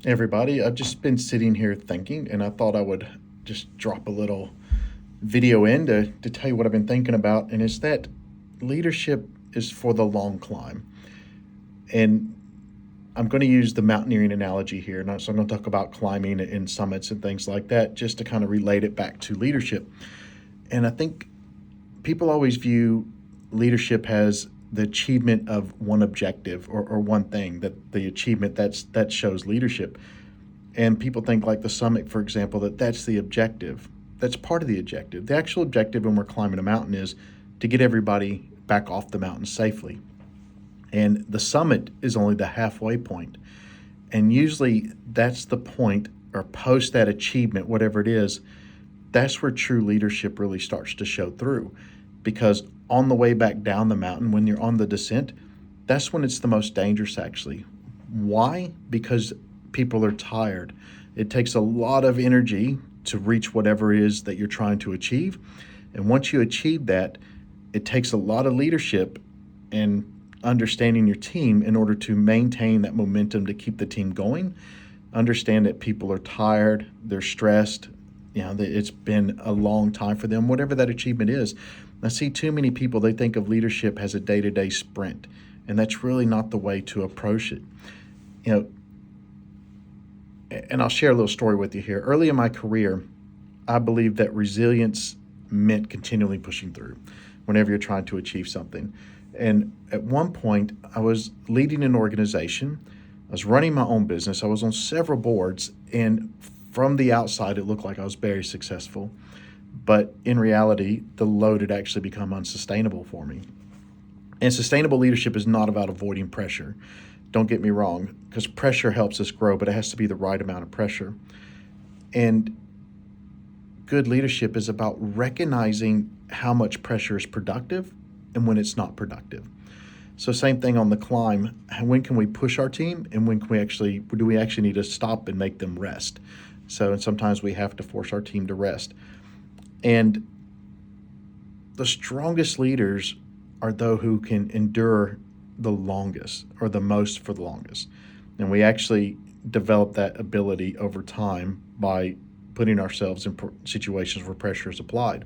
Everybody, I've just been sitting here thinking, and I thought I would just drop a little video in to tell you what I've been thinking about, and it's that leadership is for the long climb. And I'm going to use the mountaineering analogy here, so I'm going to talk about climbing and summits and things like that, just to kind of relate it back to leadership. And I think people always view leadership as the achievement of one objective or one thing, that the achievement that shows leadership. And people think, like the summit, for example, that's the objective. That's part of the objective. The actual objective when we're climbing a mountain is to get everybody back off the mountain safely. And the summit is only the halfway point. And usually that's the point, or post that achievement, whatever it is, that's where true leadership really starts to show through. Because on the way back down the mountain, when you're on the descent, that's when it's the most dangerous, actually. Why? Because people are tired. It takes a lot of energy to reach whatever it is that you're trying to achieve. And once you achieve that, it takes a lot of leadership and understanding your team in order to maintain that momentum to keep the team going. Understand that people are tired, they're stressed, it's been a long time for them, whatever that achievement is. I see too many people, they think of leadership as a day-to-day sprint, and that's really not the way to approach it. You know, and I'll share a little story with you here. Early in my career, I believed that resilience meant continually pushing through whenever you're trying to achieve something. And at one point, I was leading an organization. I was running my own business. I was on several boards, and from the outside, it looked like I was very successful. But in reality, the load had actually become unsustainable for me. And sustainable leadership is not about avoiding pressure. Don't get me wrong, because pressure helps us grow, but it has to be the right amount of pressure. And good leadership is about recognizing how much pressure is productive and when it's not productive. So same thing on the climb. When can we push our team, and when can we actually need to stop and make them rest? And sometimes we have to force our team to rest. And the strongest leaders are those who can endure the longest, or the most for the longest. And we actually develop that ability over time by putting ourselves in situations where pressure is applied.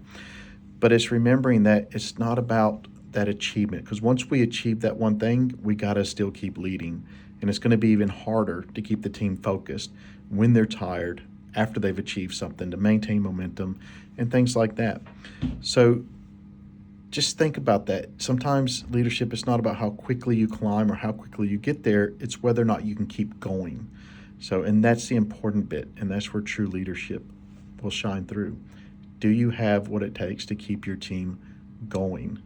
But it's remembering that it's not about that achievement, because once we achieve that one thing, we got to still keep leading. And it's going to be even harder to keep the team focused when they're tired after they've achieved something, to maintain momentum and things like that. So just think about that. Sometimes leadership is not about how quickly you climb or how quickly you get there. It's whether or not you can keep going. And that's the important bit, and that's where true leadership will shine through. Do you have what it takes to keep your team going?